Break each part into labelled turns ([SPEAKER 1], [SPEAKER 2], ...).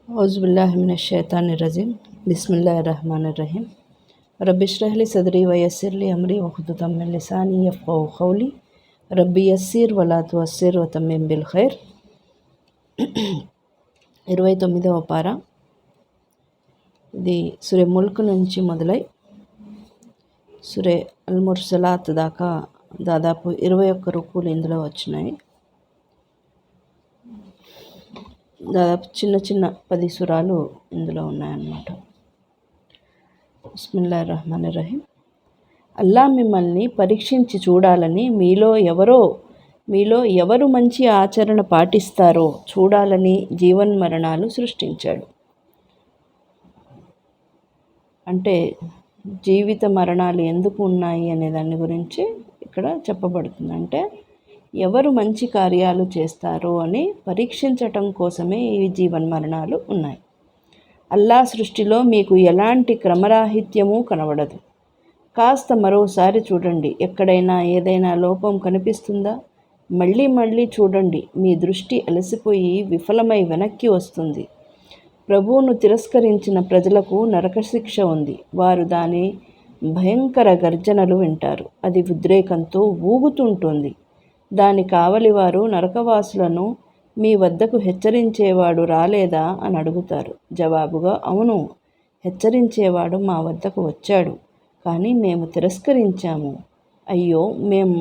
[SPEAKER 1] औज़ुबिल्लाहि मिनश्शैतानिर्रजीम बिस्मिल्लाहिर्रहमानिर्रहीम रब्बि इश्रह ली सदरी व यस्सिर ली अमरी वहलुदम मिन लिसानी यफ़क़हू क़ौली रब्बि यस्सिर वला तुअस्सिर व तम्मिम बिल खैర్ 29వ పార. ఇది సూరే ముల్క్ నుంచి మొదలై సూరే అల్ ముర్సలాత్ దాకా దాదాపు 21 రుకులు ఇందులో వచ్చినాయి. దాదాపు చిన్న చిన్న 10 సూరాలు ఇందులో ఉన్నాయన్నమాట. బిస్మిల్లాహిర్ రహమానిర్ రహీం. అల్లా మిమ్మల్ని పరీక్షించి చూడాలని, మీలో ఎవరు మంచి ఆచరణ పాటిస్తారో చూడాలని జీవన్మరణాలు సృష్టించాడు. అంటే జీవిత మరణాలు ఎందుకు ఉన్నాయి అనే దాని గురించి ఇక్కడ చెప్పబడుతుంది. అంటే ఎవరు మంచి కార్యాలు చేస్తారో అని పరీక్షించటం కోసమే ఈ జీవన్మరణాలు ఉన్నాయి. అల్లా సృష్టిలో మీకు ఎలాంటి క్రమరాహిత్యము కనబడదు. కాస్త మరోసారి చూడండి, ఎక్కడైనా ఏదైనా లోపం కనిపిస్తుందా? మళ్ళీ చూడండి, మీ దృష్టి అలసిపోయి విఫలమై వెనక్కి వస్తుంది. ప్రభువును తిరస్కరించిన ప్రజలకు నరకశిక్ష ఉంది. వారు దాని భయంకర గర్జనలు వింటారు. అది ఉద్రేకంతో ఊగుతుంటుంది. దాని కావలివారు నరకవాసులను, మీ వద్దకు హెచ్చరించేవాడు రాలేదా అని అడుగుతారు. జవాబుగా, అవును, హెచ్చరించేవాడు మా వద్దకు వచ్చాడు, కానీ మేము తిరస్కరించాము. అయ్యో, మేము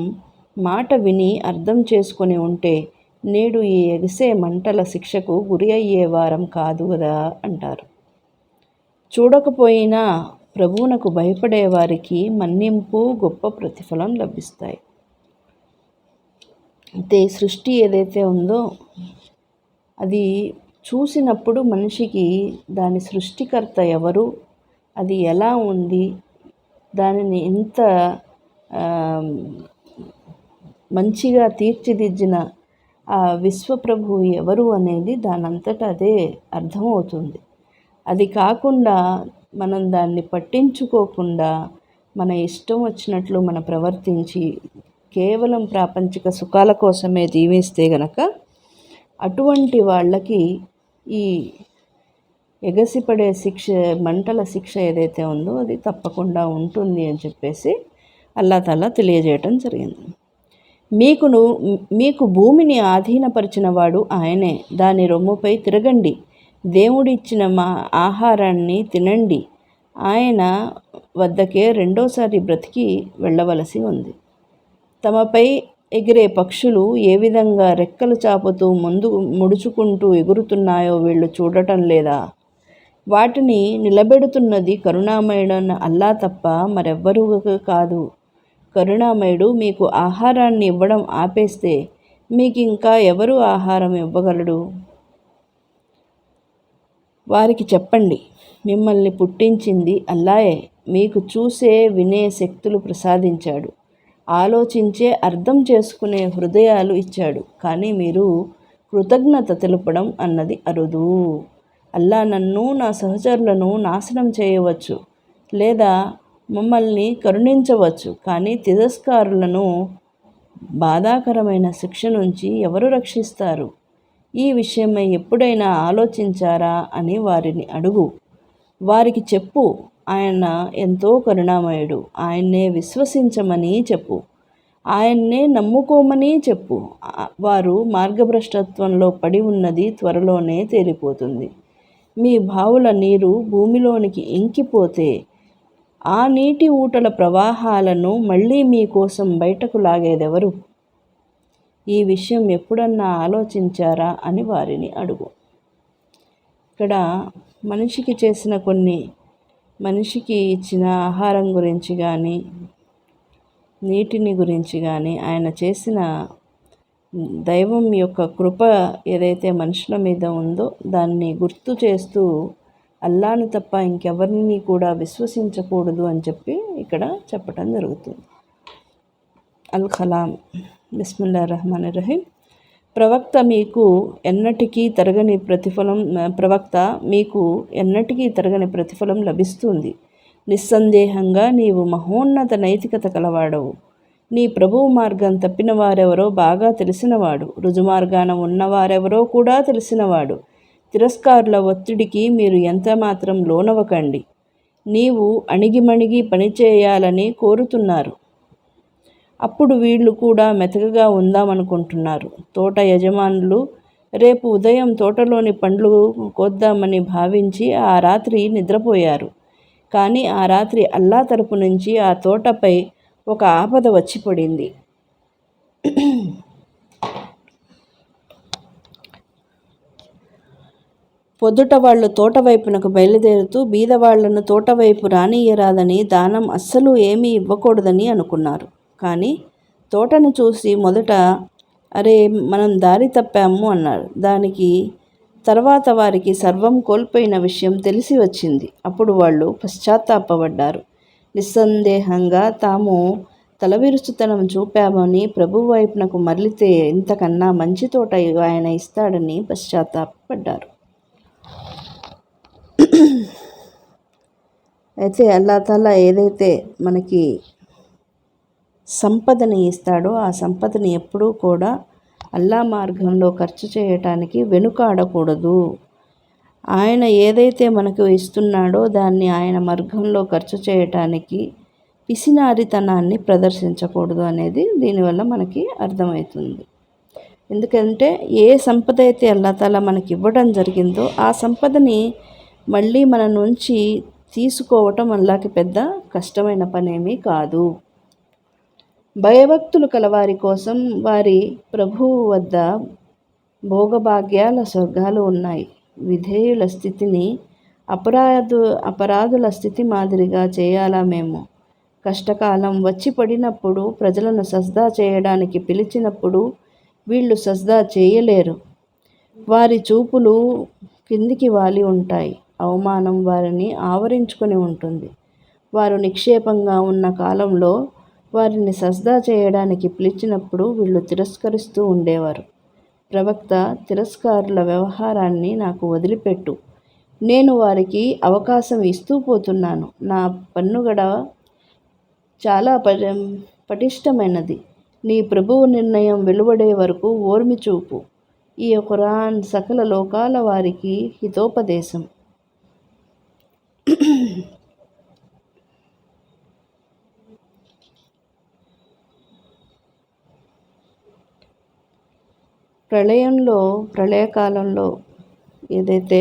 [SPEAKER 1] మాట విని అర్థం చేసుకొని ఉంటే నేడు ఈ ఎగిసే మంటల శిక్షకు గురి అయ్యేవారం కాదు కదా అంటారు. చూడకపోయినా ప్రభువునకు భయపడేవారికి మన్నింపు, గొప్ప ప్రతిఫలం లభిస్తాయి. అయితే సృష్టి ఏదైతే ఉందో అది చూసినప్పుడు మనిషికి దాని సృష్టికర్త ఎవరు, అది ఎలా ఉంది, దానిని ఎంత మంచిగా తీర్చిదిద్దిన ఆ విశ్వప్రభు ఎవరు అనేది దానంతటా అదే అర్థమవుతుంది. అది కాకుండా మనం దాన్ని పట్టించుకోకుండా మన ఇష్టం వచ్చినట్లు మనం ప్రవర్తించి కేవలం ప్రాపంచిక సుఖాల కోసమే జీవిస్తే గనక అటువంటి వాళ్ళకి ఈ ఎగసిపడే శిక్ష, మంటల శిక్ష ఏదైతే ఉందో అది తప్పకుండా ఉంటుంది అని చెప్పేసి అల్లా తాలా తెలియజేయటం జరిగింది. మీకు భూమిని ఆధీనపరిచిన వాడు ఆయనే. దాని రొమ్ముపై తిరగండి, దేవుడిచ్చిన మా ఆహారాన్ని తినండి. ఆయన వద్దకే రెండోసారి బ్రతికి వెళ్ళవలసి ఉంది. తమపై ఎగిరే పక్షులు ఏ విధంగా రెక్కలు చాపుతూ ముందు ముడుచుకుంటూ ఎగురుతున్నాయో వీళ్ళు చూడటం లేదా? వాటిని నిలబెడుతున్నది కరుణామయుడైన అల్లా తప్ప మరెవ్వరూ కాదు. కరుణామయుడు మీకు ఆహారాన్ని ఇవ్వడం ఆపేస్తే మీకు ఇంకా ఎవరు ఆహారం ఇవ్వగలడు? వారికి చెప్పండి, మిమ్మల్ని పుట్టించింది అల్లాయే. మీకు చూసే, వినే శక్తులు ప్రసాదించాడు. ఆలోచించే, అర్థం చేసుకునే హృదయాలు ఇచ్చాడు. కానీ మీరు కృతజ్ఞత తెలుపడం అన్నది అరుదు. అల్లా నన్ను, నా సహచరులను నాశనం చేయవచ్చు లేదా మమ్మల్ని కరుణించవచ్చు, కానీ తిరస్కారులను బాధాకరమైన శిక్ష నుంచి ఎవరు రక్షిస్తారు? ఈ విషయమై ఎప్పుడైనా ఆలోచించారా అని వారిని అడుగు. వారికి చెప్పు, ఆయన ఎంతో కరుణామయుడు, ఆయన్నే విశ్వసించమని చెప్పు, ఆయన్నే నమ్ముకోమని చెప్పు. వారు మార్గభ్రష్టత్వంలో పడి ఉన్నది త్వరలోనే తేలిపోతుంది. మీ బావుల నీరు భూమిలోనికి ఇంకిపోతే ఆ నీటి ఊటల ప్రవాహాలను మళ్ళీ మీకోసం బయటకు లాగేదెవరు? ఈ విషయం ఎప్పుడన్నా ఆలోచించారా అని వారిని అడుగు. ఇక్కడ మనిషికి ఇచ్చిన ఆహారం గురించి కానీ, నీటిని గురించి కానీ, ఆయన చేసిన దైవం యొక్క కృప ఏదైతే మనుషుల మీద ఉందో దాన్ని గుర్తు చేస్తూ అల్లాను తప్ప ఇంకెవరిని కూడా విశ్వసించకూడదు అని చెప్పి ఇక్కడ చెప్పటం జరుగుతుంది. అల్ కలాం. బిస్మిల్లాహిర్ రహమానిర్ రహీం. ప్రవక్త మీకు ఎన్నటికీ తరగని ప్రతిఫలం లభిస్తుంది. నిస్సందేహంగా నీవు మహోన్నత నైతికత కలవాడవు. నీ ప్రభువు మార్గం తప్పిన వారెవరో బాగా తెలిసినవాడు, రుజుమార్గాన ఉన్నవారెవరో కూడా తెలిసినవాడు. తిరస్కారుల ఒత్తిడికి మీరు ఎంతమాత్రం లోనవకండి. నీవు అణిగిమణిగి పనిచేయాలని కోరుతున్నారు. అప్పుడు వీళ్ళు కూడా మెతకగా ఉందామనుకుంటున్నారు. తోట యజమానులు రేపు ఉదయం తోటలోని పండ్లు కోద్దామని భావించి ఆ రాత్రి నిద్రపోయారు. కానీ ఆ రాత్రి అల్లా తరపు నుంచి ఆ తోటపై ఒక ఆపద వచ్చి పడింది. పొద్దుట వాళ్ళు తోట వైపునకు బయలుదేరుతూ బీదవాళ్లను తోటవైపు రానియ్యరాదని, దానం అస్సలు ఏమీ ఇవ్వకూడదని అనుకున్నారు. కానీ తోటను చూసి మొదట అరే మనం దారి తప్పాము అన్నారు. దానికి తర్వాత వారికి సర్వం కోల్పోయిన విషయం తెలిసి వచ్చింది. అప్పుడు వాళ్ళు పశ్చాత్తాపపడ్డారు. నిస్సందేహంగా తాము తలవిరుచుతనం చూపామని ప్రభువు వైపునకు మరలితే ఇంతకన్నా మంచి తోట ఆయన ఇస్తాడని పశ్చాత్తాపపడ్డారు. అయితే అల్లా తాలా ఏదైతే మనకి సంపదని ఇస్తాడో ఆ సంపదని ఎప్పుడూ కూడా అల్లా మార్గంలో ఖర్చు చేయటానికి వెనుకాడకూడదు. ఆయన ఏదైతే మనకు ఇస్తున్నాడో దాన్ని ఆయన మార్గంలో ఖర్చు చేయటానికి పిసినారితనాన్ని ప్రదర్శించకూడదు అనేది దీనివల్ల మనకి అర్థమవుతుంది. ఎందుకంటే ఏ సంపద అయితే అల్లా తాలా మనకి ఇవ్వడం జరిగిందో ఆ సంపదని మళ్ళీ మన నుంచి తీసుకోవటం అల్లాకి పెద్ద కష్టమైన పనేమీ కాదు. భయభక్తులు కలవారి కోసం వారి ప్రభువు వద్ద భోగభాగ్యాల స్వర్గాలు ఉన్నాయి. విధేయుల స్థితిని అపరాధుల స్థితి మాదిరిగా చేయాలా మేము? కష్టకాలం వచ్చి పడినప్పుడు ప్రజలను సజ్దా చేయడానికి పిలిచినప్పుడు వీళ్ళు సజ్దా చేయలేరు. వారి చూపులు కిందికి వాలి ఉంటాయి. అవమానం వారిని ఆవరించుకొని ఉంటుంది. వారు నిక్షేపంగా ఉన్న కాలంలో వారిని సజ్దా చేయడానికి పిలిచినప్పుడు వీళ్ళు తిరస్కరిస్తూ ఉండేవారు. ప్రవక్త, తిరస్కారుల వ్యవహారాన్ని నాకు వదిలిపెట్టు. నేను వారికి అవకాశం ఇస్తూ పోతున్నాను. నా పన్నుగడ చాలా పటిష్టమైనది. నీ ప్రభువు నిర్ణయం వెలువడే వరకు ఓర్మి చూపు. ఈ ఖురాన్ సకల లోకాల వారికి హితోపదేశం. ప్రళయకాలంలో ఏదైతే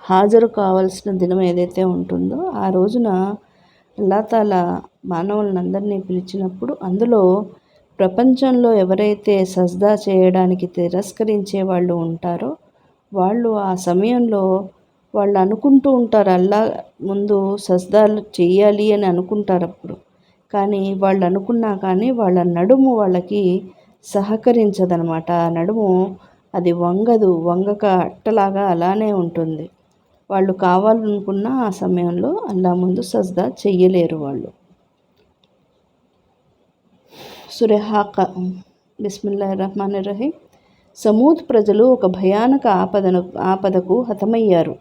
[SPEAKER 1] హాజరు కావాల్సిన దినం ఏదైతే ఉంటుందో ఆ రోజున అల్లా తాలా మానవులందరినీ పిలిచినప్పుడు అందులో ప్రపంచంలో ఎవరైతే సజ్దా చేయడానికి తిరస్కరించే వాళ్ళు ఉంటారో వాళ్ళు ఆ సమయంలో వాళ్ళు అనుకుంటూ ఉంటారు అల్లా ముందు సజ్దాలు చెయ్యాలి అని అనుకుంటారు అప్పుడు. కానీ వాళ్ళు అనుకున్నా కానీ వాళ్ళ నడుము వాళ్ళకి సహకరించదనమాట. ఆ నడుము అది వంగదు, వంగక అట్టలాగా అలానే ఉంటుంది. వాళ్ళు కావాలనుకున్న ఆ సమయంలో అల్లా ముందు సజ్దా చెయ్యలేరు వాళ్ళు. సూరా హాకా. బిస్మిల్లాహిర్రహ్మానిర్రహీం. సమూద్ ప్రజలు ఒక భయానక ఆపదకు హతమయ్యారు.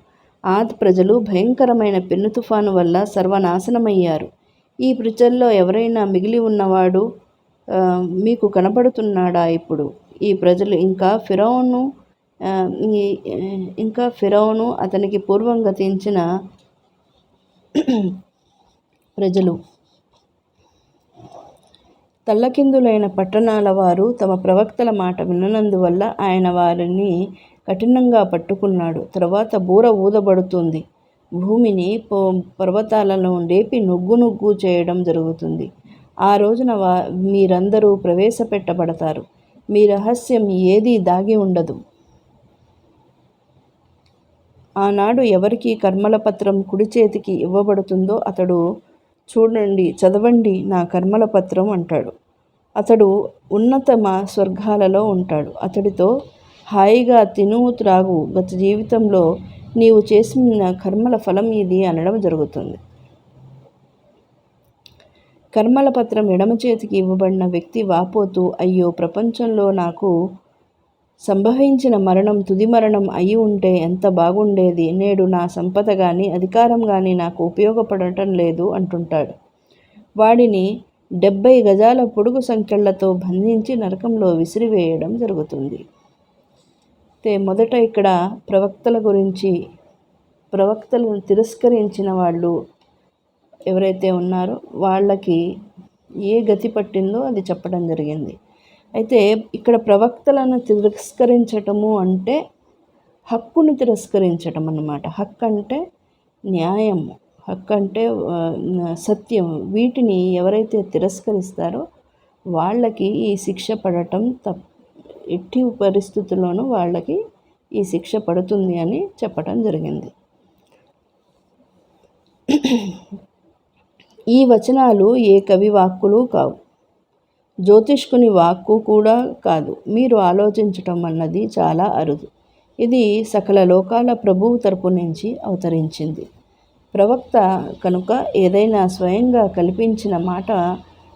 [SPEAKER 1] ఆద్ ప్రజలు భయంకరమైన పెను తుఫాను వల్ల సర్వనాశనమయ్యారు. ఈ ప్రజల్లో ఎవరైనా మిగిలి ఉన్నవాడు మీకు కనపడుతున్నాడా ఇప్పుడు? ఈ ప్రజలు ఇంకా ఫిరౌను అతనికి పూర్వం గతించిన ప్రజలు తల్లకిందులైన పట్టణాల వారు తమ ప్రవక్తల మాట విననందువల్ల ఆయన వారిని కఠినంగా పట్టుకున్నాడు. తర్వాత బూర ఊదబడుతుంది. భూమిని పర్వతాలను లేపి నుగ్గు చేయడం జరుగుతుంది. ఆ రోజున మీరందరూ ప్రవేశపెట్టబడతారు. మీ రహస్యం ఏదీ దాగి ఉండదు. ఆనాడు ఎవరికి కర్మల పత్రం కుడి చేతికి ఇవ్వబడుతుందో అతడు చూడండి, చదవండి నా కర్మల పత్రం అంటాడు. అతడు ఉన్నతమ స్వర్గాలలో ఉంటాడు. అతడితో హాయిగా తిను త్రాగు, గత జీవితంలో నీవు చేసిన కర్మల ఫలం ఇది అనడం జరుగుతుంది. కర్మల పత్రం ఎడమ చేతికి ఇవ్వబడిన వ్యక్తి వాపోతూ, అయ్యో ప్రపంచంలో నాకు సంభవించిన మరణం తుది మరణం అయి ఉంటే ఎంత బాగుండేది. నేడు నా సంపద కానీ అధికారం కానీ నాకు ఉపయోగపడటం లేదు అంటుంటాడు. వాడిని 70 గజాల పొడుగు సంకెళ్లతో బంధించి నరకంలో విసిరివేయడం జరుగుతుంది. మొదట ఇక్కడ ప్రవక్తల గురించి, ప్రవక్తలను తిరస్కరించిన వాళ్ళు ఎవరైతే ఉన్నారో వాళ్ళకి ఏ గతి పట్టిందో అది చెప్పడం జరిగింది. అయితే ఇక్కడ ప్రవక్తలను తిరస్కరించటము అంటే హక్కును తిరస్కరించటం అన్నమాట. హక్కు అంటే న్యాయం, హక్కు అంటే సత్యం. వీటిని ఎవరైతే తిరస్కరిస్తారో వాళ్ళకి ఈ శిక్ష పడటం ఎట్టి పరిస్థితుల్లోనూ వాళ్ళకి ఈ శిక్ష పడుతుంది అని చెప్పటం జరిగింది. ఈ వచనాలు ఏ కవి వాక్కులు కావు, జ్యోతిష్కుని వాక్కు కూడా కాదు. మీరు ఆలోచించటం అన్నది చాలా అరుదు. ఇది సకల లోకాల ప్రభువు తరపు నుంచి అవతరించింది. ప్రవక్త కనుక ఏదైనా స్వయంగా కల్పించిన మాట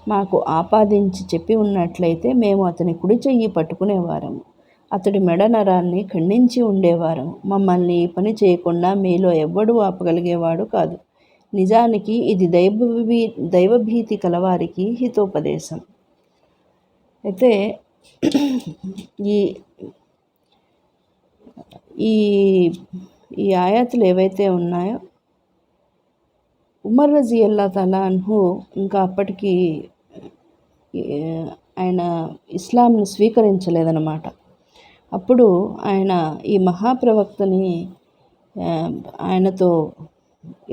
[SPEAKER 1] మాకు ఆపాదించి చెప్పి ఉన్నట్లయితే మేము అతని కుడి చెయ్యి పట్టుకునేవారము, అతడి మెడ నరాన్ని ఖండించి ఉండేవారము. మమ్మల్ని ఈ పని చేయకుండా మీలో ఎవ్వడూ ఆపగలిగేవాడు కాదు. నిజానికి ఇది దైవభీతి కలవారికి హితోపదేశం. అయితే ఈ ఈ ఈ ఆయాతులు ఏవైతే ఉన్నాయో, ఉమర్ రజియల్లా తఆలా అన్హు ఇంకా అప్పటికి ఆయన ఇస్లాంను స్వీకరించలేదన్నమాట. అప్పుడు ఆయన ఈ మహాప్రవక్తని ఆయనతో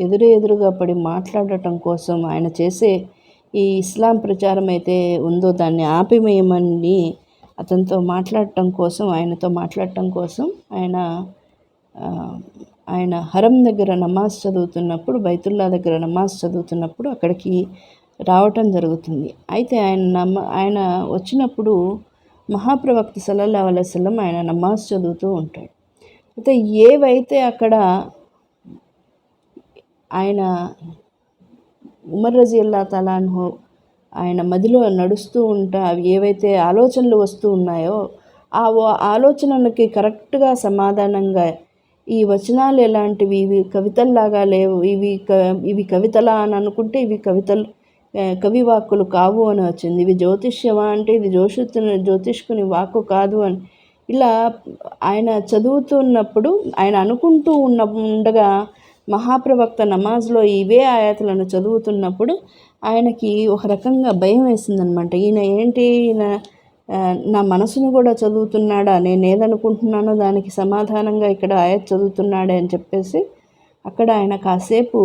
[SPEAKER 1] ఎదురుగా పడి మాట్లాడటం కోసం, ఆయన చేసే ఈ ఇస్లాం ప్రచారం అయితే ఉందో దాన్ని ఆపివేయమని అతనితో మాట్లాడటం కోసం, ఆయనతో మాట్లాడటం కోసం ఆయన హరం దగ్గర నమాజ్ చదువుతున్నప్పుడు, బైతుల్లా దగ్గర నమాజ్ చదువుతున్నప్పుడు అక్కడికి రావటం జరుగుతుంది. అయితే ఆయన వచ్చినప్పుడు మహాప్రవక్త సల్లల్లాహు అలైహి వసల్లం ఆయన నమాజ్ చదువుతూ ఉంటాడు. అయితే ఏవైతే అక్కడ ఆయన ఉమర్ రజియల్లాహు తఆలా అన్హు ఆయన మదిలో నడుస్తూ ఉంటా అవి ఏవైతే ఆలోచనలు వస్తూ ఉన్నాయో ఆ ఆలోచనలకి కరెక్ట్గా సమాధానంగా ఈ వచనాలు ఎలాంటివి, ఇవి కవితల్లాగా లేవు, ఇవి కవితలా అని అనుకుంటే ఇవి కవి వాక్కులు కావు అని వచ్చింది. ఇవి జ్యోతిష్యమా అంటే ఇది జ్యోతిష్కుని వాక్కు కాదు అని ఇలా ఆయన చదువుతున్నప్పుడు, ఆయన అనుకుంటూ ఉండగా మహాప్రవక్త నమాజ్లో ఇవే ఆయాతులను చదువుతున్నప్పుడు ఆయనకి ఒక రకంగా భయం వేసిందనమాట. ఈయన నా మనసును కూడా చదువుతున్నాడా, నేను ఏదనుకుంటున్నానో దానికి సమాధానంగా ఇక్కడ ఆయత్ చదువుతున్నాడే అని చెప్పేసి అక్కడ ఆయన కాసేపు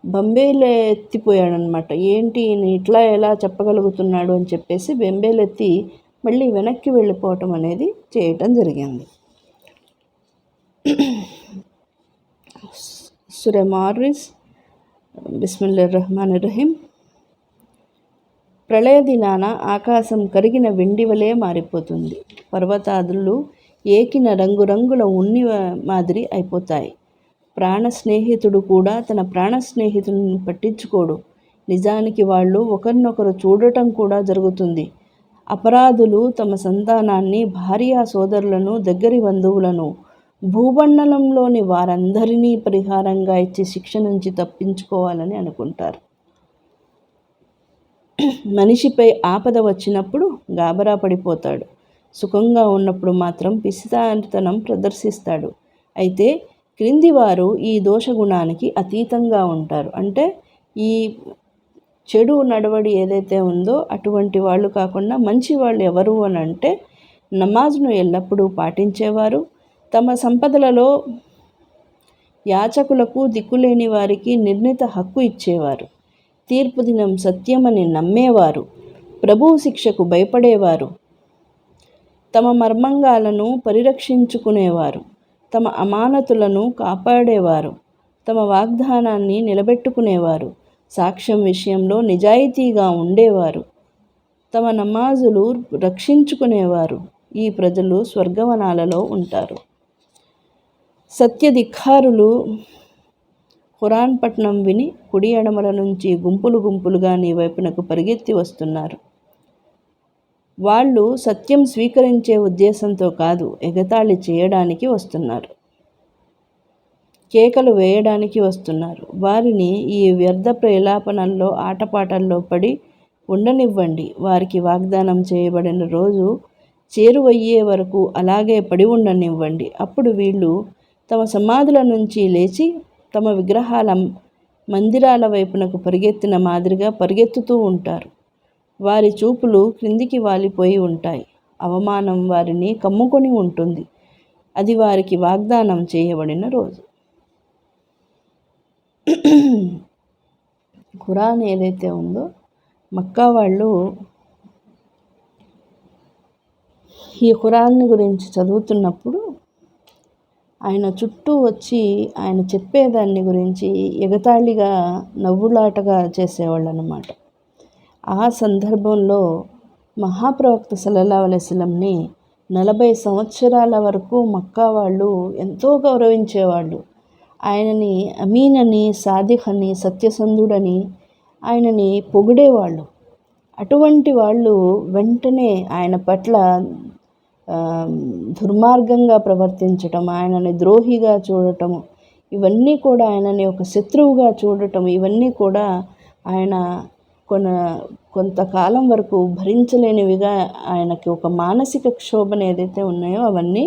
[SPEAKER 1] బెంబేలెత్తిపోయాడనమాట. ఏంటి ఈయన ఇట్లా ఎలా చెప్పగలుగుతున్నాడు అని చెప్పేసి బెంబేలెత్తి మళ్ళీ వెనక్కి వెళ్ళిపోవటం అనేది చేయటం జరిగింది. సూరా మారిస్. బిస్మిల్లాహిర్ రహ్మానిర్ రహీం. ప్రళయ దినాన ఆకాశం కరిగిన వెండి వలె మారిపోతుంది. పర్వతాదులు ఏకిన రంగురంగుల ఉన్ని మాదిరి అయిపోతాయి. ప్రాణ స్నేహితుడు కూడా తన ప్రాణ స్నేహితుడిని పట్టించుకోడు. నిజానికి వాళ్ళు ఒకరినొకరు చూడటం కూడా జరుగుతుంది. అపరాధులు తమ సంతానాన్ని, భార్యా సోదరులను, దగ్గరి బంధువులను, భూమండలంలోని వారందరినీ పరిహారంగా ఇచ్చి శిక్ష నుంచి తప్పించుకోవాలని అనుకుంటారు. మనిషిపై ఆపద వచ్చినప్పుడు గాబరా పడిపోతాడు. సుఖంగా ఉన్నప్పుడు మాత్రం పిసినారితనం ప్రదర్శిస్తాడు. అయితే క్రింది వారు ఈ దోషగుణానికి అతీతంగా ఉంటారు. అంటే ఈ చెడు నడవడి ఏదైతే ఉందో అటువంటి వాళ్ళు కాకుండా మంచి వాళ్ళు ఎవరు అని అంటే నమాజ్ను ఎల్లప్పుడూ పాటించేవారు, తమ సంపదలలో యాచకులకు, దిక్కులేని వారికి నిర్ణీత హక్కు ఇచ్చేవారు, తీర్పు దినం సత్యమని నమ్మేవారు, ప్రభువు శిక్షకు భయపడేవారు, తమ మర్మంగాలను పరిరక్షించుకునేవారు, తమ అమానతులను కాపాడేవారు, తమ వాగ్దానాన్ని నిలబెట్టుకునేవారు, సాక్ష్యం విషయంలో నిజాయితీగా ఉండేవారు, తమ నమాజులు రక్షించుకునేవారు. ఈ ప్రజలు స్వర్గవనాలలో ఉంటారు. సత్యధిక్కారులు ఖురాన్ పఠనం విని కుడి ఎడమల నుంచి గుంపులుగా నీ వైపునకు పరిగెత్తి వస్తున్నారు. వాళ్ళు సత్యం స్వీకరించే ఉద్దేశంతో కాదు, ఎగతాళి చేయడానికి వస్తున్నారు, కేకలు వేయడానికి వస్తున్నారు. వారిని ఈ వ్యర్థ ప్రలాపనల్లో, ఆటపాటల్లో పడి ఉండనివ్వండి. వారికి వాగ్దానం చేయబడిన రోజు చేరువయ్యే వరకు అలాగే పడి ఉండనివ్వండి. అప్పుడు వీళ్ళు తమ సమాధుల నుంచి లేచి తమ విగ్రహాల మందిరాల వైపునకు పరిగెత్తిన మాదిరిగా పరిగెత్తుతూ ఉంటారు. వారి చూపులు క్రిందికి వాలిపోయి ఉంటాయి. అవమానం వారిని కమ్ముకొని ఉంటుంది. అది వారికి వాగ్దానం చేయబడిన రోజు. ఖురాన్ ఏదైతే ఉందో, మక్కా వాళ్ళు ఈ ఖురాన్ గురించి చదువుతున్నప్పుడు ఆయన చుట్టూ వచ్చి ఆయన చెప్పేదాన్ని గురించి ఎగతాళిగా నవ్వులాటగా చేసేవాళ్ళు అన్నమాట. ఆ సందర్భంలో మహాప్రవక్త సల్లల్లాహు అలైహి వసల్లంని 40 సంవత్సరాల వరకు మక్కా వాళ్ళు ఎంతో గౌరవించేవాళ్ళు. ఆయనని అమీన్ అని, సాదిఖ్ అని, సత్యసంధుడని ఆయనని పొగిడేవాళ్ళు. అటువంటి వాళ్ళు వెంటనే ఆయన పట్ల దుర్మార్గంగా ప్రవర్తించటం, ఆయనని ద్రోహిగా చూడటం, ఇవన్నీ కూడా ఆయనని ఒక శత్రువుగా చూడటం, ఇవన్నీ కూడా ఆయన కొంతకాలం వరకు భరించలేనివిగా ఆయనకి ఒక మానసిక క్షోభను ఏదైతే ఉన్నాయో అవన్నీ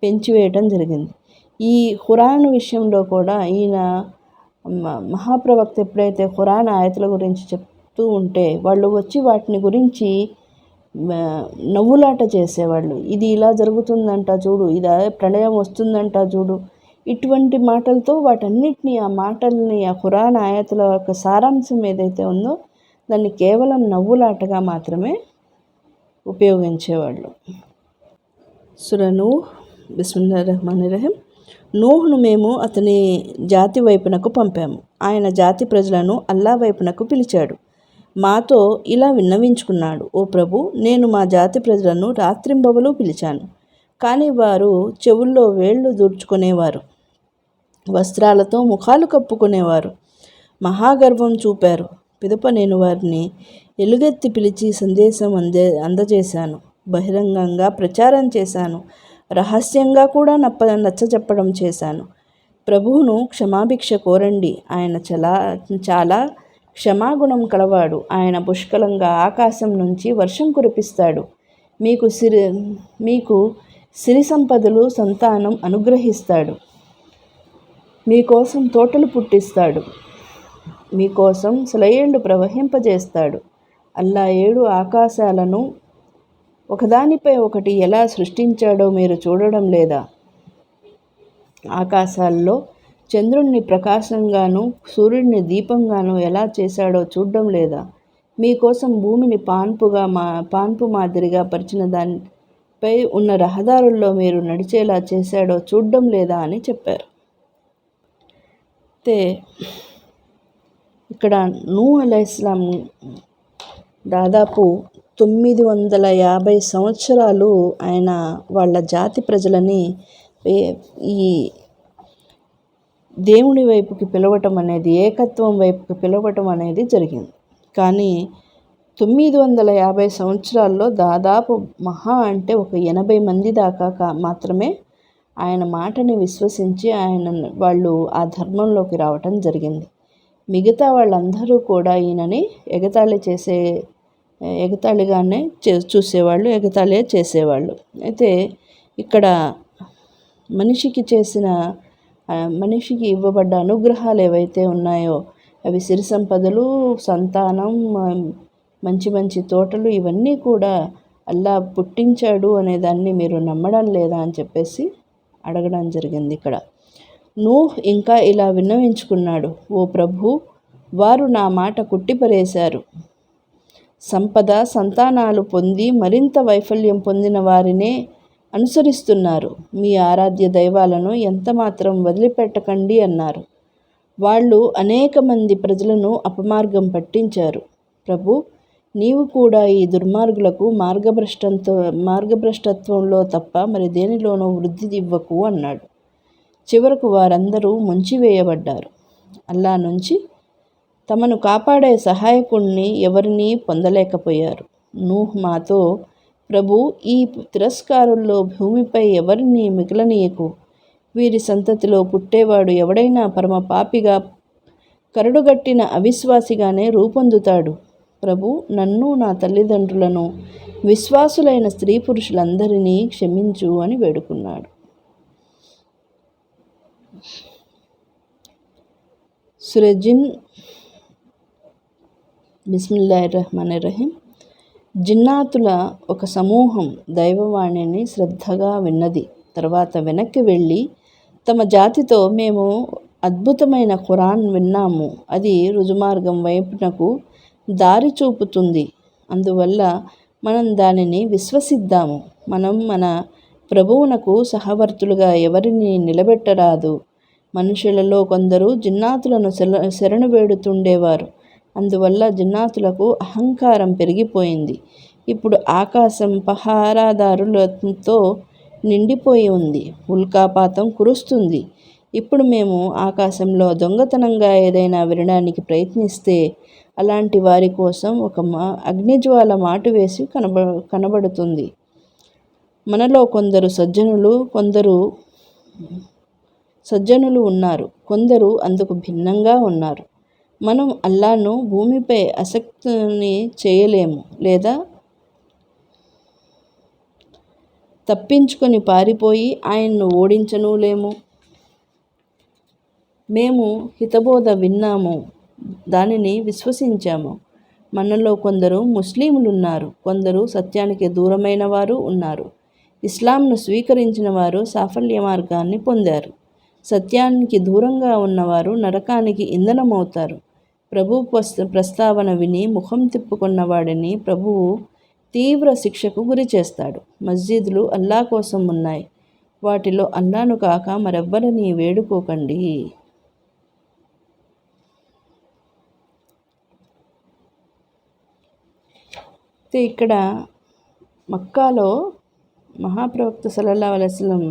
[SPEAKER 1] పెంచివేయటం జరిగింది. ఈ ఖురాన్ విషయంలో కూడా ఈయన మహాప్రవక్త ఎప్పుడైతే ఖురాన్ ఆయతుల గురించి చెప్తూ ఉంటే వాళ్ళు వచ్చి వాటిని గురించి నవ్వులాట చేసేవాళ్ళు. ఇది ఇలా జరుగుతుందంట చూడు, ఇది ప్రళయం వస్తుందంట చూడు, ఇటువంటి మాటలతో వాటన్నిటిని ఆ మాటల్ని ఆ ఖురాన్ ఆయతుల యొక్క సారాంశం ఏదైతే ఉందో దాన్ని కేవలం నవ్వులాటగా మాత్రమే ఉపయోగించేవాళ్ళు. సూరా నూహ్. బిస్మిల్లాహిర్ రహ్మానిర్ రహీం. నూహ్ను మేము అతని జాతి వైపునకు పంపాము. ఆయన జాతి ప్రజలను అల్లా వైపునకు పిలిచాడు. మాతో ఇలా విన్నవించుకున్నాడు: ఓ ప్రభు, నేను మా జాతి ప్రజలను రాత్రింబవలు పిలిచాను, కానీ వారు చెవుల్లో వేళ్లు దూర్చుకునేవారు, వస్త్రాలతో ముఖాలు కప్పుకునేవారు, మహాగర్వం చూపారు. పిదప నేను వారిని ఎలుగెత్తి పిలిచి సందేశం అందజేశాను, బహిరంగంగా ప్రచారం చేశాను, రహస్యంగా కూడా నచ్చజెప్పడం చేశాను. ప్రభువును క్షమాభిక్ష కోరండి, ఆయన చాలా క్షమాగుణం కలవాడు. ఆయన పుష్కలంగా ఆకాశం నుంచి వర్షం కురిపిస్తాడు, మీకు సిరి సంపదలు, సంతానం అనుగ్రహిస్తాడు, మీకోసం తోటలు పుట్టిస్తాడు, మీకోసం సెలయేళ్లు ప్రవహింపజేస్తాడు. అల్లా 7 ఆకాశాలను ఒకదానిపై ఒకటి ఎలా సృష్టించాడో మీరు చూడడం లేదా? ఆకాశాల్లో చంద్రుణ్ణి ప్రకాశంగాను సూర్యుడిని దీపంగాను ఎలా చేశాడో చూడడం లేదా? మీకోసం భూమిని పాన్పు మాదిరిగా పరిచిన దానిపై ఉన్న రహదారుల్లో మీరు నడిచేలా చేశాడో చూడడం లేదా అని చెప్పారు. అయితే ఇక్కడ నూహ్ అలైహిస్సలాం దాదాపు 950 సంవత్సరాలు ఆయన వాళ్ళ జాతి ప్రజలని ఈ దేవుని వైపుకి పిలవటం అనేది, ఏకత్వం వైపుకి పిలవటం అనేది జరిగింది. కానీ 950 సంవత్సరాల్లో దాదాపు మహా అంటే ఒక 80 మంది దాకా మాత్రమే ఆయన మాటని విశ్వసించి వాళ్ళు ఆ ధర్మంలోకి రావటం జరిగింది. మిగతా వాళ్ళందరూ కూడా ఈయనని ఎగతాళిగానే చూసేవాళ్ళు, ఎగతాళి చేసేవాళ్ళు. అయితే ఇక్కడ మనిషికి ఇవ్వబడ్డ అనుగ్రహాలు ఏవైతే ఉన్నాయో అవి సిరి సంపదలు, సంతానం, మంచి మంచి తోటలు, ఇవన్నీ కూడా అల్లా పుట్టించాడు అనే దాన్ని మీరు నమ్మడం లేదా అని చెప్పేసి అడగడం జరిగింది. ఇక్కడ నూహ్ ఇంకా ఇలా విన్నవించుకున్నాడు: ఓ ప్రభు, వారు నా మాట కొట్టిపరేశారు. సంపద, సంతానాలు పొంది మరింత వైఫల్యం పొందిన వారినే అనుసరిస్తున్నారు. మీ ఆరాధ్య దైవాలను ఎంతమాత్రం వదిలిపెట్టకండి అన్నారు. వాళ్ళు అనేక మంది ప్రజలను అపమార్గం పట్టించారు. ప్రభు, నీవు కూడా ఈ దుర్మార్గులకు మార్గభ్రష్టత్వంలో తప్ప మరి దేనిలోనూ వృద్ధి ఇవ్వకు అన్నాడు. చివరకు వారందరూ ముంచివేయబడ్డారు. అల్లా నుంచి తమను కాపాడే సహాయకుణ్ణి ఎవరినీ పొందలేకపోయారు. నూహ్ మాతో: ప్రభు, ఈ తిరస్కారుల్లో భూమిపై ఎవరిని మిగలనీయకు. వీరి సంతతిలో పుట్టేవాడు ఎవడైనా పరమ పాపిగా, కరడుగట్టిన అవిశ్వాసిగానే రూపొందుతాడు. ప్రభు, నన్ను, నా తల్లిదండ్రులను, విశ్వాసులైన స్త్రీ పురుషులందరినీ క్షమించు అని వేడుకున్నాడు. సురజిన్ బిస్మిల్లాహిర్రహ్మానిర్రహీం. జిన్నాతుల ఒక సమూహం దైవవాణిని శ్రద్ధగా విన్నది. తర్వాత వెనక్కి వెళ్ళి తమ జాతితో, మేము అద్భుతమైన ఖురాన్ విన్నాము, అది రుజుమార్గం వైపునకు దారి చూపుతుంది, అందువల్ల మనం దానిని విశ్వసిద్దాము. మనం మన ప్రభువునకు సహవర్తులుగా ఎవరిని నిలబెట్టరాదు. మనుషులలో కొందరు జిన్నాతులను శరణు వేడుతుండేవారు. అందువల్ల జిన్నాతులకు అహంకారం పెరిగిపోయింది. ఇప్పుడు ఆకాశం పహారాదారులతో నిండిపోయి ఉంది. ఉల్కాపాతం కురుస్తుంది. ఇప్పుడు మేము ఆకాశంలో దొంగతనంగా ఏదైనా వినడానికి ప్రయత్నిస్తే అలాంటి వారి కోసం ఒక అగ్నిజ్వాల మాటు వేసి కనబడుతుంది. మనలో కొందరు సజ్జనులు ఉన్నారు, కొందరు అందుకు భిన్నంగా ఉన్నారు. మనం అల్లాను భూమిపై ఆసక్తిని చేయలేము లేదా తప్పించుకొని పారిపోయి ఆయన్ను ఓడించనూ లేము. మేము హితబోధ విన్నాము, దానిని విశ్వసించాము. మనలో కొందరు ముస్లింలున్నారు, కొందరు సత్యానికి దూరమైన వారు ఉన్నారు. ఇస్లాంను స్వీకరించిన వారు సాఫల్య మార్గాన్ని పొందారు. సత్యానికి దూరంగా ఉన్నవారు నరకానికి ఇంధనమవుతారు. ప్రభు ప్రస్తావన విని ముఖం తిప్పుకున్న వాడిని ప్రభువు తీవ్ర శిక్షకు గురి చేస్తాడు. మస్జిద్లు అల్లా కోసం ఉన్నాయి, వాటిలో అల్లాను కాక మరెవ్వరిని వేడుకోకండి. ఇక్కడ మక్కాలో మహాప్రవక్త సల్లల్లాహు అలైహి వసల్లం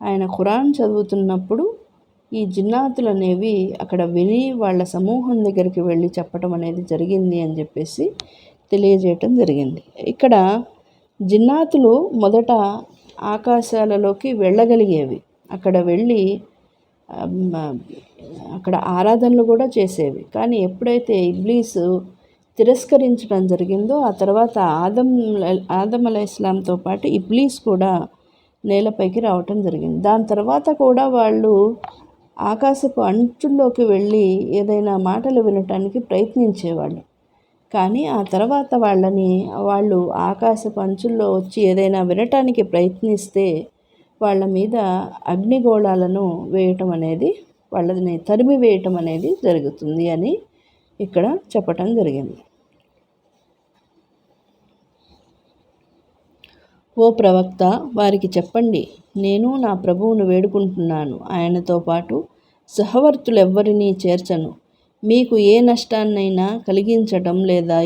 [SPEAKER 1] ఆయన ఖురాన్ చదువుతున్నప్పుడు ఈ జిన్నాతులు అనేవి అక్కడ విని వాళ్ళ సమూహం దగ్గరికి వెళ్ళి చెప్పడం అనేది జరిగింది అని చెప్పేసి తెలియజేయటం జరిగింది. ఇక్కడ జిన్నాతులు మొదట ఆకాశాలలోకి వెళ్ళగలిగేవి, అక్కడ వెళ్ళి అక్కడ ఆరాధనలు కూడా చేసేవి. కానీ ఎప్పుడైతే ఇబ్లీసు తిరస్కరించడం జరిగిందో ఆ తర్వాత ఆదం అలైహిస్సలాంతో పాటు ఇబ్లీస్ కూడా నేలపైకి రావటం జరిగింది. దాని తర్వాత కూడా వాళ్ళు ఆకాశపు అంచుల్లోకి వెళ్ళి ఏదైనా మాటలు వినటానికి ప్రయత్నించేవాళ్ళు. కానీ ఆ తర్వాత వాళ్ళు ఆకాశపు అంచుల్లో వచ్చి ఏదైనా వినటానికి ప్రయత్నిస్తే వాళ్ళ మీద అగ్నిగోళాలను వేయటం అనేది, వాళ్ళని తరిమి వేయటం అనేది జరుగుతుంది అని ఇక్కడ చెప్పటం జరిగింది. ఓ ప్రవక్త, వారికి చెప్పండి, నేను నా ప్రభువును వేడుకుంటున్నాను, ఆయనతో పాటు సహవర్తులెవ్వరినీ చేర్చను. మీకు ఏ నష్టాన్నైనా కలిగించడం లేదా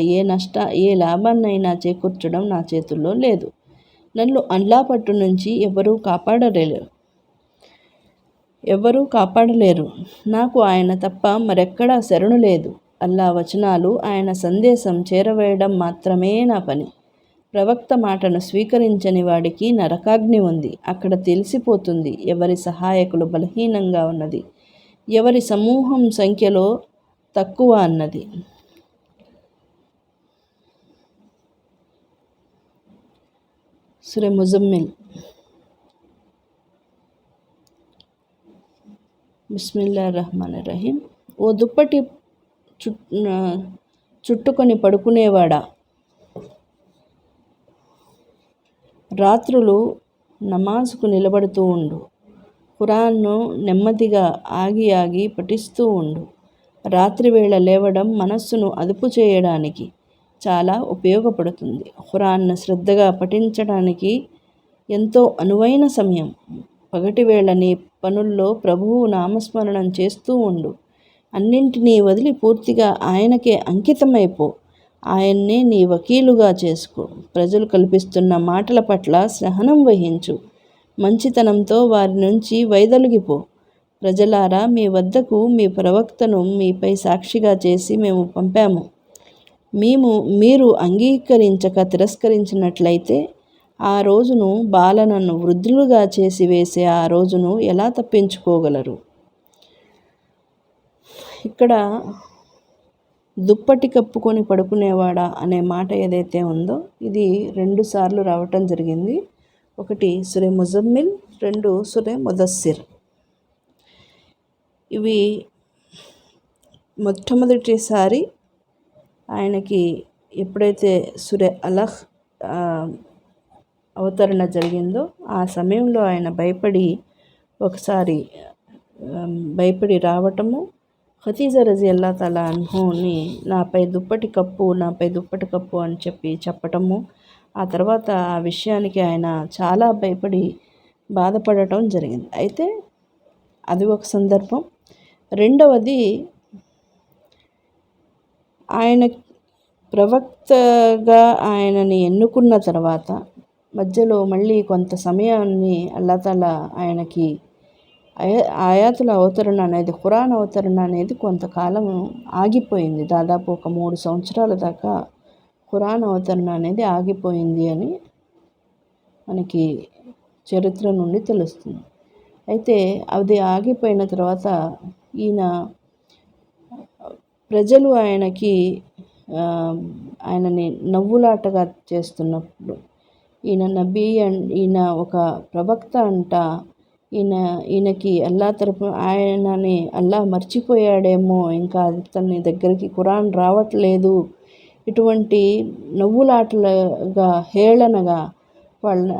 [SPEAKER 1] ఏ లాభాన్నైనా చేకూర్చడం నా చేతుల్లో లేదు. నన్ను అల్లా పట్టు నుంచి ఎవరూ కాపాడలేరు. నాకు ఆయన తప్ప మరెక్కడా శరణు లేదు. అల్లా వచనాలు, ఆయన సందేశం చేరవేయడం మాత్రమే నా పని. ప్రవక్త మాటను స్వీకరించని వాడికి నరకాగ్ని ఉంది, అక్కడ తెలిసిపోతుంది ఎవరి సహాయకులు బలహీనంగా ఉన్నది, ఎవరి సమూహం సంఖ్యలో తక్కువ అన్నది. సూరా ముజమ్మిల్. బిస్మిల్లాహిర్రహ్మానిర్రహీం. ఓ దుప్పటి చుట్టుకొని పడుకునేవాడా, రాత్రులు నమాజుకు నిలబడుతూ ఉండు. ఖురాన్ను నెమ్మదిగా ఆగి పఠిస్తూ ఉండు. రాత్రివేళ లేవడం మనస్సును అదుపు చేయడానికి చాలా ఉపయోగపడుతుంది. ఖురాన్ను శ్రద్ధగా పఠించడానికి ఎంతో అనువైన సమయం. పగటివేళ నీ పనుల్లో ప్రభువు నామస్మరణం చేస్తూ ఉండు. అన్నింటినీ వదిలి పూర్తిగా ఆయనకే అంకితమైపో. ఆయన్నే నీ వకీలుగా చేసుకో. ప్రజలు కల్పిస్తున్న మాటల పట్ల సహనం వహించు. మంచితనంతో వారి నుంచి వైదొలిగిపో. ప్రజలారా, మీ వద్దకు మీ ప్రవక్తను మీపై సాక్షిగా చేసి మేము పంపాము. మీరు అంగీకరించక తిరస్కరించినట్లయితే ఆ రోజును, బాలనను వృద్ధులుగా చేసి వేసే ఆ రోజును ఎలా తప్పించుకోగలరు? ఇక్కడ దుప్పటి కప్పుకొని పడుకునేవాడా అనే మాట ఏదైతే ఉందో ఇది 2 సార్లు రావటం జరిగింది. ఒకటి సూరే ముజమ్మిల్, 2 సూరే ముదస్సిర్. ఇవి మొట్టమొదటిసారి ఆయనకి ఎప్పుడైతే సూరే అలహ్ అవతరణ జరిగిందో ఆ సమయంలో ఆయన ఒకసారి భయపడి రావటము, ఖదీజా రజియల్లాహు తఆలా అన్హుని నాపై దుప్పటి కప్పు అని చెప్పటము, ఆ తర్వాత ఆ విషయానికి ఆయన చాలా భయపడి బాధపడటం జరిగింది. అయితే అది ఒక సందర్భం. రెండవది, ఆయన ప్రవక్తగా ఆయనని ఎన్నుకున్న తర్వాత మధ్యలో మళ్ళీ కొంత సమయాన్ని అల్లాహ్ తఆలా ఆయనకి ఆయాతుల అవతరణ అనేది, ఖురాన్ అవతరణ అనేది కొంతకాలం ఆగిపోయింది. దాదాపు ఒక 3 సంవత్సరాల దాకా ఖురాన్ అవతరణ అనేది ఆగిపోయింది అని మనకి చరిత్ర నుండి తెలుస్తుంది. అయితే అది ఆగిపోయిన తర్వాత ప్రజలు ఆయనని నవ్వులాటగా చేస్తున్నప్పుడు, ఈయన ఒక ప్రవక్త అంట, ఈయనకి ఆయనని అల్లాహ్ మర్చిపోయాడేమో, ఇంకా అతని దగ్గరికి ఖురాన్ రావట్లేదు, ఇటువంటి నవ్వులాటలుగా హేళనగా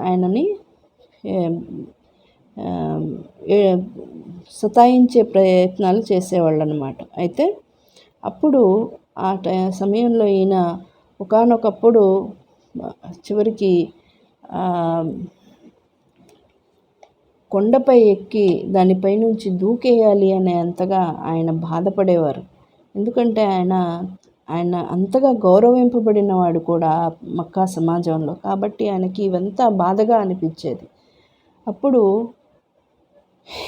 [SPEAKER 1] ఆయనని సతాయించే ప్రయత్నాలు చేసేవాళ్ళు అన్నమాట. అయితే అప్పుడు ఆ సమయంలో ఈయన ఒకానొకప్పుడు చివరికి కొండపై ఎక్కి దానిపై నుంచి దూకేయాలి అనే అంతగా ఆయన బాధపడేవారు. ఎందుకంటే ఆయన అంతగా గౌరవింపబడినవాడు కూడా మక్కా సమాజంలో, కాబట్టి ఆయనకి ఇవంతా బాధగా అనిపించేది. అప్పుడు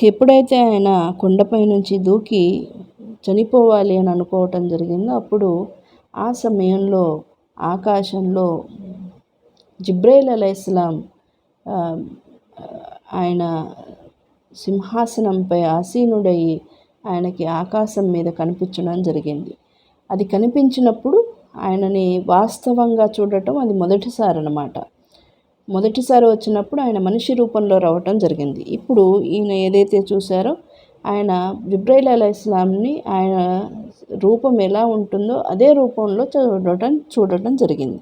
[SPEAKER 1] ఎప్పుడైతే ఆయన కొండపై నుంచి దూకి చనిపోవాలి అని అనుకోవటం జరిగిందో, అప్పుడు ఆ సమయంలో ఆకాశంలో జిబ్రైల్ అలైహిస్సలాం ఆయన సింహాసనంపై ఆసీనుడయ్యి ఆయనకి ఆకాశం మీద కనిపించడం జరిగింది. అది కనిపించినప్పుడు ఆయనని వాస్తవంగా చూడటం అది మొదటిసారి అన్నమాట. మొదటిసారి వచ్చినప్పుడు ఆయన మనిషి రూపంలో రావటం జరిగింది. ఇప్పుడు ఈయన ఏదైతే చూశారో ఆయన జిబ్రైల్ అలైహిస్సలాంని ఆయన రూపం ఎలా ఉంటుందో అదే రూపంలో చూడటం జరిగింది.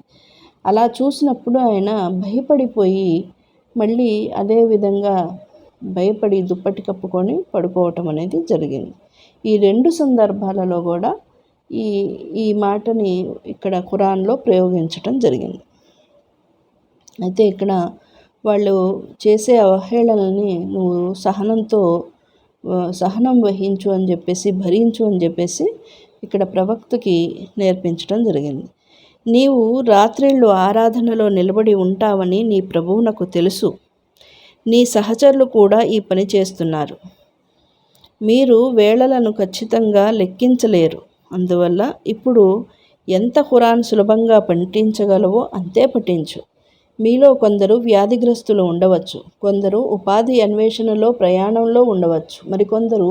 [SPEAKER 1] అలా చూసినప్పుడు ఆయన భయపడిపోయి మళ్ళీ అదే విధంగా భయపడి దుప్పటి కప్పుకొని పడుకోవటం అనేది జరిగింది. ఈ 2 సందర్భాలలో కూడా ఈ మాటని ఇక్కడ ఖురాన్లో ప్రయోగించటం జరిగింది. అయితే ఇక్కడ వాళ్ళు చేసే అవహేళనని నువ్వు సహనం వహించు అని చెప్పేసి, భరించు అని చెప్పేసి ఇక్కడ ప్రవక్తకి నేర్పించడం జరిగింది. నీవు రాత్రిళ్ళు ఆరాధనలో నిలబడి ఉంటావని నీ ప్రభువునకు తెలుసు. నీ సహచరులు కూడా ఈ పని చేస్తున్నారు. మీరు వేళలను ఖచ్చితంగా లెక్కించలేరు. అందువల్ల ఇప్పుడు ఎంత ఖురాన్ సులభంగా పఠించగలవో అంతే పఠించు. మీలో కొందరు వ్యాధిగ్రస్తులు ఉండవచ్చు, కొందరు ఉపాధి అన్వేషణలో ప్రయాణంలో ఉండవచ్చు, మరికొందరు